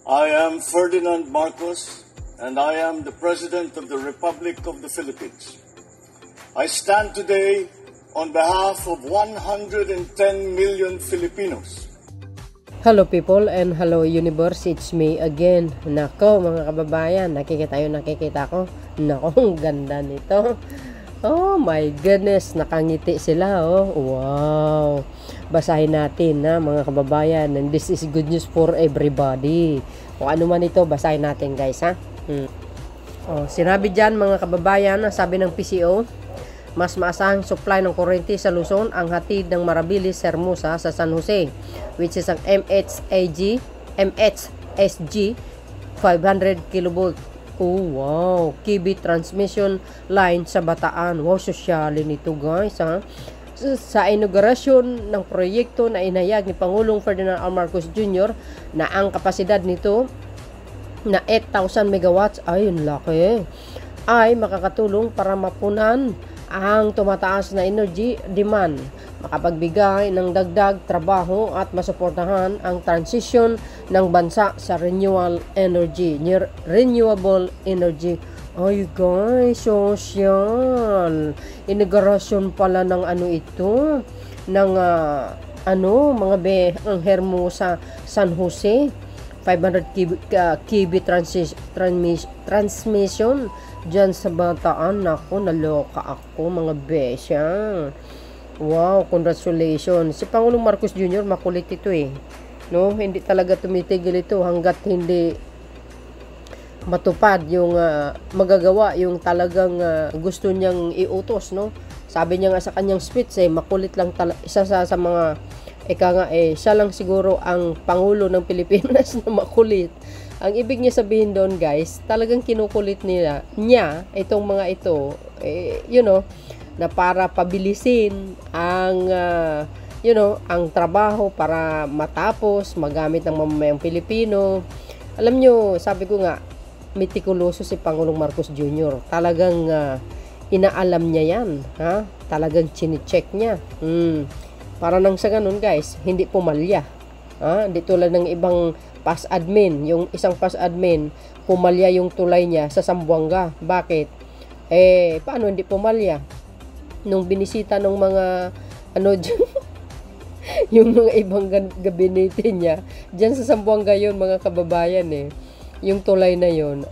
I am Ferdinand Marcos, and I am the President of the Republic of the Philippines. I stand today on behalf of 110 million Filipinos. Hello people and hello universe, it's me again. Nako mga kababayan, nakikita ko. Nako, ang ganda nito. Oh my goodness, nakangiti sila oh. Wow. Basahin natin na mga kababayan, and this is good news for everybody. Kung ano man ito, basahin natin guys ha. Oh, sinabi dyan mga kababayan, sabi ng PCO, mas maasahang supply ng kuryente sa Luzon ang hatid ng Marabilis Hermosa sa San Jose, which is ang MHSG 500 kV. Oh wow, KB transmission line sa Bataan. Wow, sosyali nito guys ha. Sa inaugurasyon ng proyekto na inayag ni Pangulong Ferdinand R. Marcos Jr. na ang kapasidad nito na 8,000 megawatts, ay laki, ay makakatulong para mapunan ang tumataas na energy demand, makapagbigay ng dagdag trabaho at masuportahan ang transition ng bansa sa renewable energy. Ay guys, social inaugurasyon pala ng ano ito, ng mga ang Hermosa San Jose 500 kV transmission dyan sa Bataan. Ako, naloka ako mga besya. Wow, congratulations. Si Pangulong Marcos Jr. makulit ito eh. No, hindi talaga tumitigil ito hanggat hindi matupad yung magagawa yung talagang gusto niyang iutos, no? Sabi niya nga sa kanyang speech makulit lang isa sa mga siya lang siguro ang Pangulo ng Pilipinas na makulit. Ang ibig niya sabihin doon guys, talagang kinukulit niya itong mga ito, na para pabilisin ang ang trabaho para matapos magamit ng mamamayang Pilipino. Alam nyo, sabi ko nga, mitikuloso si Pangulong Marcos Jr. Talagang inaalam niya yan, ha? Talagang chine-check niya. Para nang sa ganun guys, hindi pumalya. Hindi tulad ng ibang pass admin. Yung isang pass admin, pumalya yung tulay niya sa Zamboanga. Bakit? Paano hindi pumalya? Nung binisita ng mga yung mga ibang gabinete niya, dyan sa Zamboanga yun mga kababayan yung tulay na yun.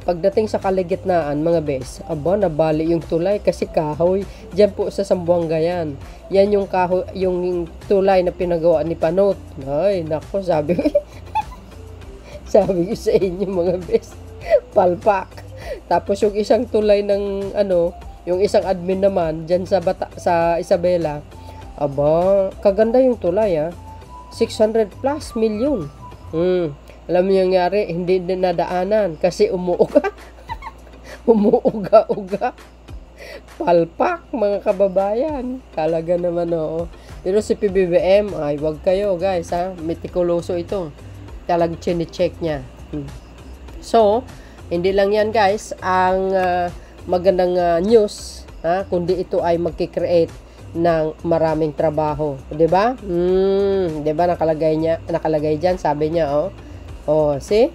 Pagdating sa kaligitnaan mga bes, nabali yung tulay kasi kahoy. Diyan po sa Zamboanga yan. Yan yung kahoy, yung tulay na pinagawa ni Panot. Ay, nako, sabi ko sa inyo mga bes, palpak. Tapos yung isang tulay ng yung isang admin naman diyan sa Isabela. Kaganda yung tulay 600 plus million. Alam niyo nangyari, hindi din nadaanan kasi umuuga. Umuuga-uga. Palpak mga kababayan. Talaga naman Pero si PBBM, ay wag kayo guys mitikuloso ito. Talagang chine-check niya. So, hindi lang yan guys ang magandang news, kundi ito ay magki-create ng maraming trabaho, 'di ba? 'Di ba nakalagay diyan, sabi niya see?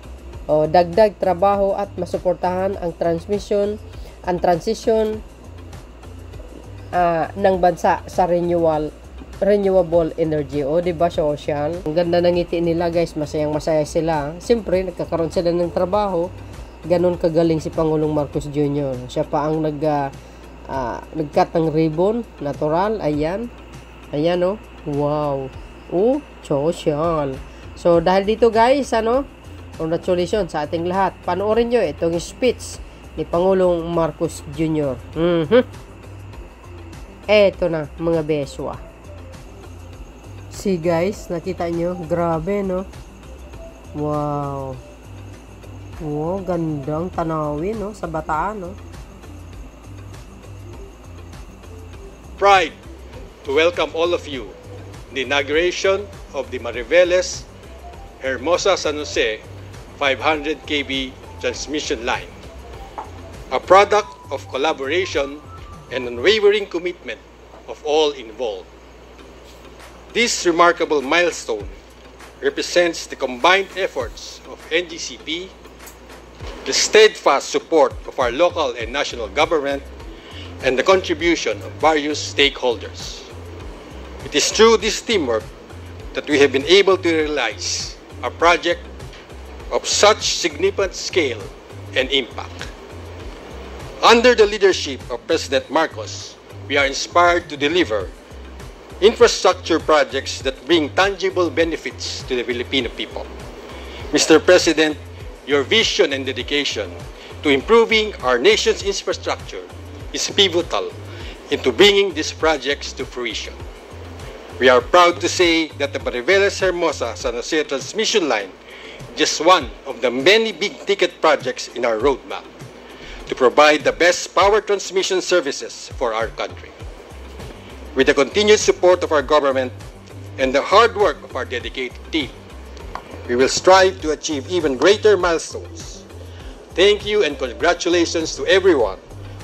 Dagdag trabaho at masuportahan ang transition ng bansa sa renewable energy. 'Di ba social? Ang ganda ng ngiti nila guys, masayang-masaya sila. Siyempre, nagkakaroon sila ng trabaho. Ganon kagaling si Pangulong Marcos Jr. Siya pa ang nag-cut ng ribbon, natural. Ayan, wow. Social. So, dahil dito guys, congratulations sa ating lahat. Panoorin nyo itong speech ni Pangulong Marcos Jr. Eto na, mga beswa. See guys, nakita nyo? Grabe, no? Wow. Wow, gandang tanawin, no? Sa Bataan, no? Pride to welcome all of you in the inauguration of the Mariveles Hermosa San Jose 500 kV transmission line, a product of collaboration and unwavering commitment of all involved. This remarkable milestone represents the combined efforts of NGCP, the steadfast support of our local and national government, and the contribution of various stakeholders. It is through this teamwork that we have been able to realize a project of such significant scale and impact. Under the leadership of President Marcos, we are inspired to deliver infrastructure projects that bring tangible benefits to the Filipino people. Mr. President, your vision and dedication to improving our nation's infrastructure is pivotal into bringing these projects to fruition. We are proud to say that the Mariveles-Hermosa San Jose transmission line is just one of the many big-ticket projects in our roadmap to provide the best power transmission services for our country. With the continued support of our government and the hard work of our dedicated team, we will strive to achieve even greater milestones. Thank you and congratulations to everyone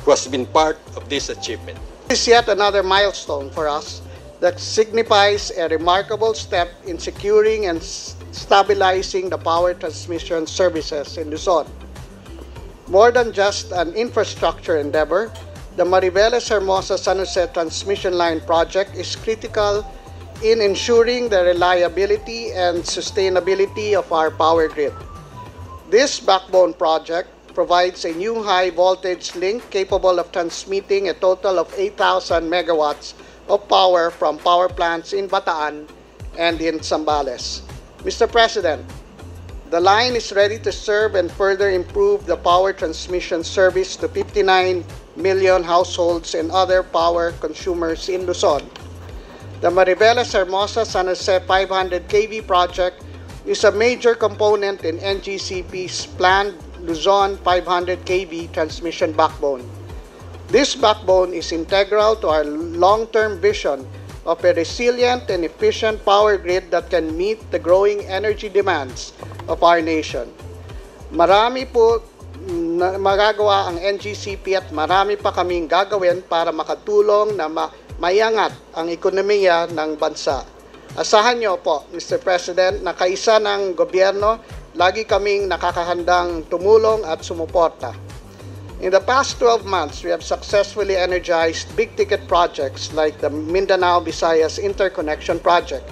who has been part of this achievement. This is yet another milestone for us that signifies a remarkable step in securing and stabilizing the power transmission services in Luzon. More than just an infrastructure endeavor, the Mariveles-Hermosa San Jose transmission line project is critical in ensuring the reliability and sustainability of our power grid. This backbone project provides a new high-voltage link capable of transmitting a total of 8,000 megawatts of power from power plants in Bataan and in Zambales. Mr. President, the line is ready to serve and further improve the power transmission service to 59 million households and other power consumers in Luzon. The Mariveles-Hermosa San Jose 500 kV project is a major component in NGCP's planned Luzon 500 kV transmission backbone. This backbone is integral to our long-term vision of a resilient and efficient power grid that can meet the growing energy demands of our nation. Marami po magagawa ang NGCP at marami pa kaming gagawin para makatulong na maiangat ang ekonomiya ng bansa. Asahan niyo po, Mr. President, na kaisa ng gobyerno, lagi kaming nakakahandang tumulong at sumuporta. In the past 12 months, we have successfully energized big-ticket projects like the Mindanao-Visayas Interconnection Project,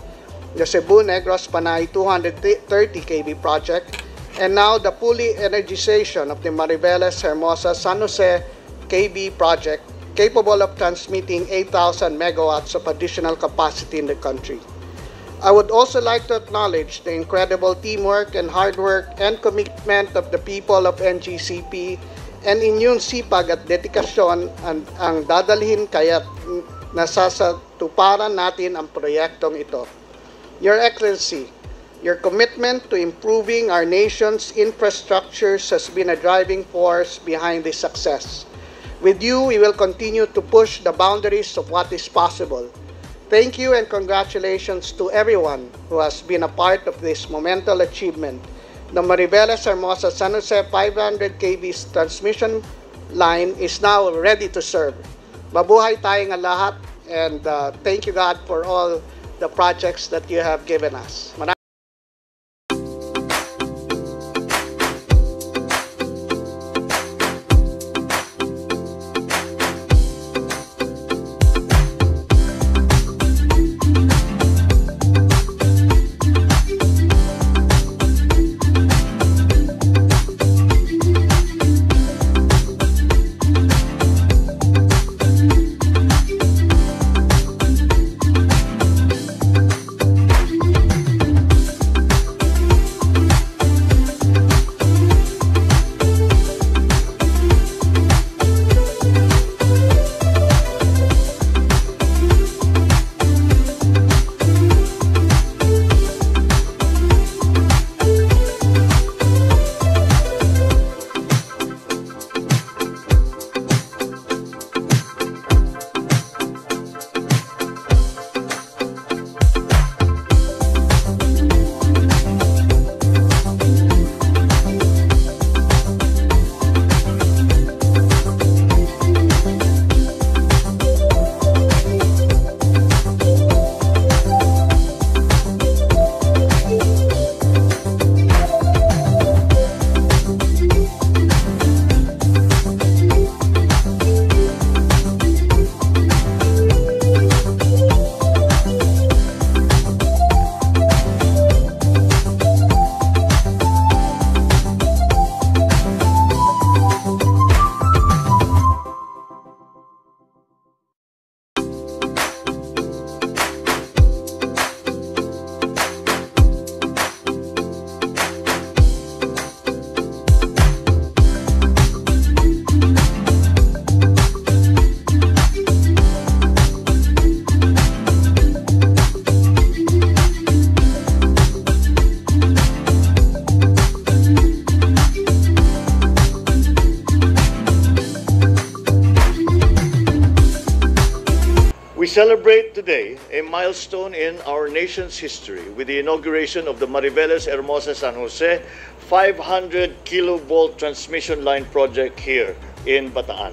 the Cebu-Negros-Panay 230 kV project, and now the fully energization of the Mariveles-Hermosa San Jose kV project, capable of transmitting 8,000 megawatts of additional capacity in the country. I would also like to acknowledge the incredible teamwork and hard work and commitment of the people of NGCP, and inyong sipag at dedikasyon ang dadalhin kaya't nasasatuparan natin ang proyektong ito. Your Excellency, your commitment to improving our nation's infrastructures has been a driving force behind this success. With you, we will continue to push the boundaries of what is possible. Thank you and congratulations to everyone who has been a part of this monumental achievement. The Mariveles-Hermosa San Jose 500 kV transmission line is now ready to serve. Mabuhay tayong lahat, and thank you God for all the projects that you have given us. celebrate today a milestone in our nation's history with the inauguration of the Mariveles Hermosa San Jose 500 kilovolt transmission line project here in Bataan.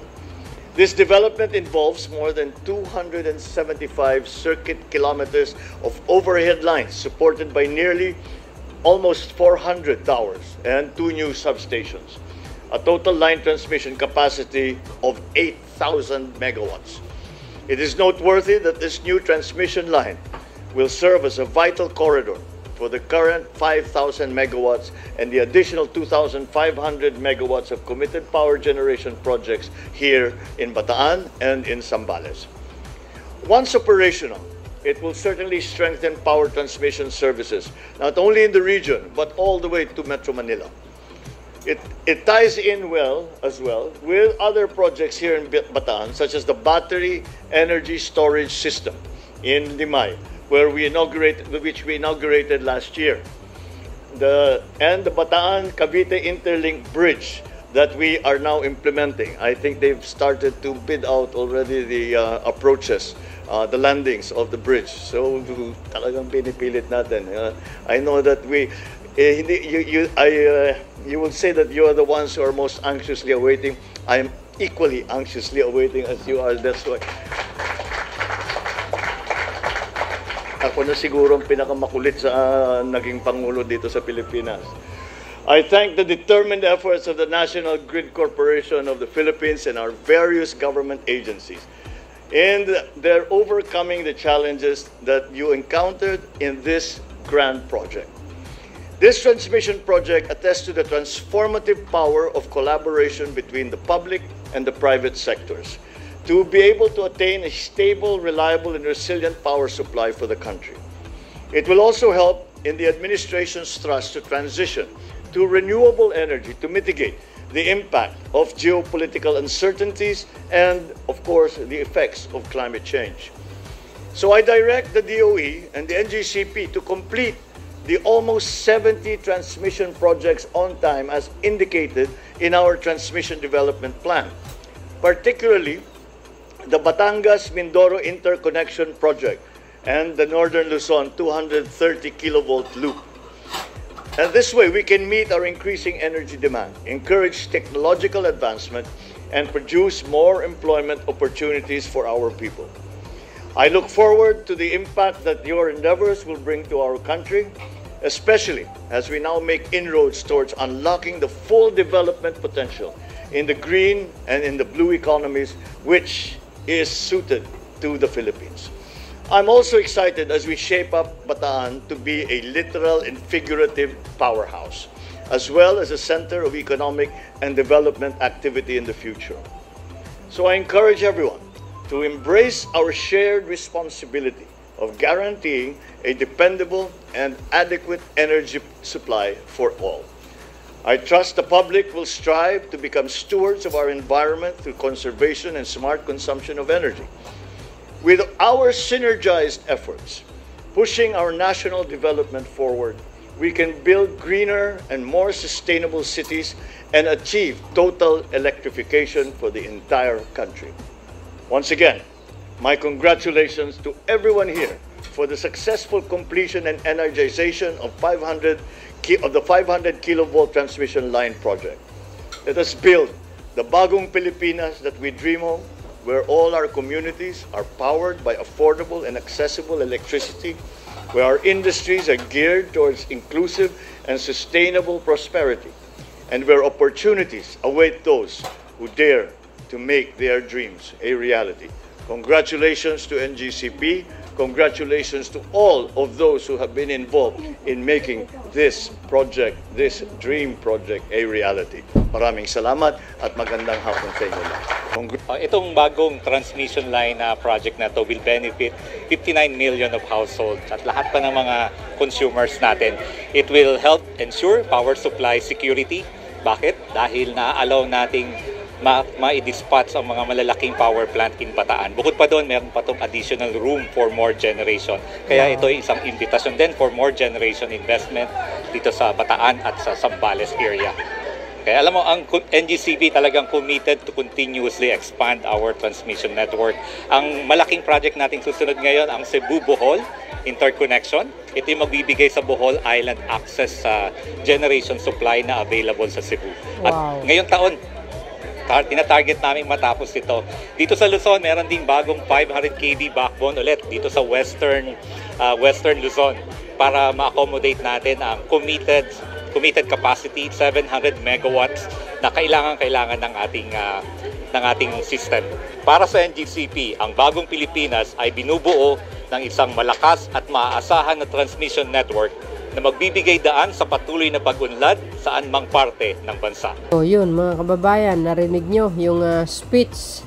This development involves more than 275 circuit kilometers of overhead lines supported by nearly almost 400 towers and 2 new substations, a total line transmission capacity of 8,000 megawatts. It is noteworthy that this new transmission line will serve as a vital corridor for the current 5,000 megawatts and the additional 2,500 megawatts of committed power generation projects here in Bataan and in Zambales. Once operational, it will certainly strengthen power transmission services, not only in the region, but all the way to Metro Manila. It ties in well with other projects here in Bataan, such as the battery energy storage system in Limay, which we inaugurated last year. And the Bataan-Cavite Interlink Bridge that we are now implementing. I think they've started to bid out already the approaches, the landings of the bridge. So talagang pinipilit natin. I know that you will say that you are the ones who are most anxiously awaiting. I am equally anxiously awaiting as you are. That's why. Ako na siguro ang pinakamakulit sa naging Pangulo dito sa Pilipinas. I thank the determined efforts of the National Grid Corporation of the Philippines and our various government agencies in their overcoming the challenges that you encountered in this grand project. This transmission project attests to the transformative power of collaboration between the public and the private sectors to be able to attain a stable, reliable, and resilient power supply for the country. It will also help in the administration's thrust to transition to renewable energy to mitigate the impact of geopolitical uncertainties and, of course, the effects of climate change. So I direct the DOE and the NGCP to complete the almost 70 transmission projects on time as indicated in our transmission development plan, particularly the Batangas-Mindoro Interconnection Project and the Northern Luzon 230 kilovolt loop. And this way we can meet our increasing energy demand, encourage technological advancement, and produce more employment opportunities for our people. I look forward to the impact that your endeavors will bring to our country, especially as we now make inroads towards unlocking the full development potential in the green and in the blue economies, which is suited to the Philippines. I'm also excited as we shape up Bataan to be a literal and figurative powerhouse, as well as a center of economic and development activity in the future. So I encourage everyone to embrace our shared responsibility of guaranteeing a dependable and adequate energy supply for all. I trust the public will strive to become stewards of our environment through conservation and smart consumption of energy. With our synergized efforts, pushing our national development forward, we can build greener and more sustainable cities and achieve total electrification for the entire country. Once again, my congratulations to everyone here for the successful completion and energization of the 500 kilovolt transmission line project. Let us build the bagong Pilipinas that we dream of, where all our communities are powered by affordable and accessible electricity, where our industries are geared towards inclusive and sustainable prosperity, and where opportunities await those who dare to make their dreams a reality. Congratulations to NGCP. Congratulations to all of those who have been involved in making this project, this dream project, a reality. Maraming salamat at magandang hapon sa inyo lahat. Itong bagong transmission line na project na to will benefit 59 million of households at lahat pa ng mga consumers natin. It will help ensure power supply security. Bakit? Dahil na-allow nating ma-dispatch ang mga malalaking power plant in Bataan. Bukod pa doon, meron pa itong additional room for more generation. Kaya ito ay isang invitation din for more generation investment dito sa Bataan at sa Zambales area. Kaya alam mo, ang NGCP talagang committed to continuously expand our transmission network. Ang malaking project nating susunod ngayon, ang Cebu-Bohol interconnection. Ito yung magbibigay sa Bohol Island access sa generation supply na available sa Cebu. Wow. At ngayong taon, tina-target namin matapos ito. Dito sa Luzon, meron ding bagong 500 kV backbone ulit dito sa Western Luzon para ma-accommodate natin ang committed capacity 700 megawatts na kailangan ng ating system. Para sa NGCP, ang bagong Pilipinas ay binubuo ng isang malakas at maaasahan na transmission network na magbibigay daan sa patuloy na pag-unlad saan mang parte ng bansa. So yun mga kababayan, narinig nyo yung speech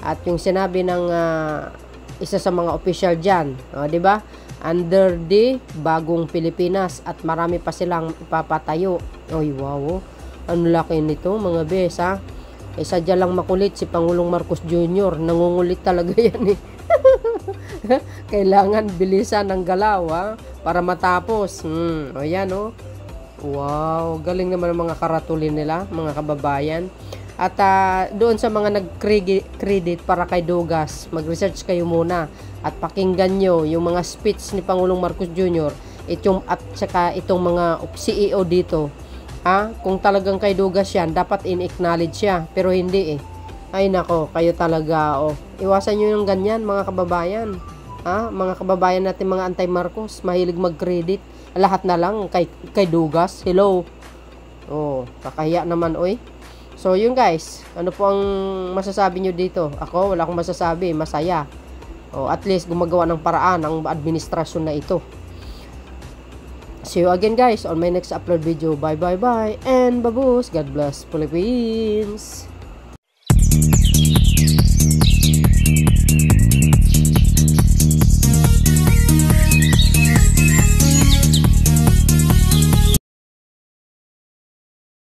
at yung sinabi ng isa sa mga official dyan, di ba? Under the bagong Pilipinas at marami pa silang ipapatayo. Oy, wow. Ano laki nito mga bes, ha? Sadya lang makulit si Pangulong Marcos Jr. Nangungulit talaga yan eh. Kailangan bilisan ng galaw, ha? Para matapos. O yan, oh. Wow, galing naman ang mga karatulin nila, mga kababayan. At doon sa mga nag-credit para kay Dugas, mag-research kayo muna at pakinggan nyo yung mga speech ni Pangulong Marcos Jr. At saka itong mga CEO dito. Kung talagang kay Dugas yan, dapat in-acknowledge siya. Pero hindi eh. Ay nako, kayo talaga. Iwasan nyo yung ganyan mga kababayan. Mga kababayan natin, mga anti-Marcos, mahilig mag-credit. Lahat na lang kay Dugas. Hello. Kakahiya naman, oy. So, yun guys, ano po ang masasabi nyo dito? Ako, wala akong masasabi, masaya. At least gumagawa ng paraan ang administrasyon na ito. See you again guys on my next upload video. Bye bye bye and babus. God bless Philippines.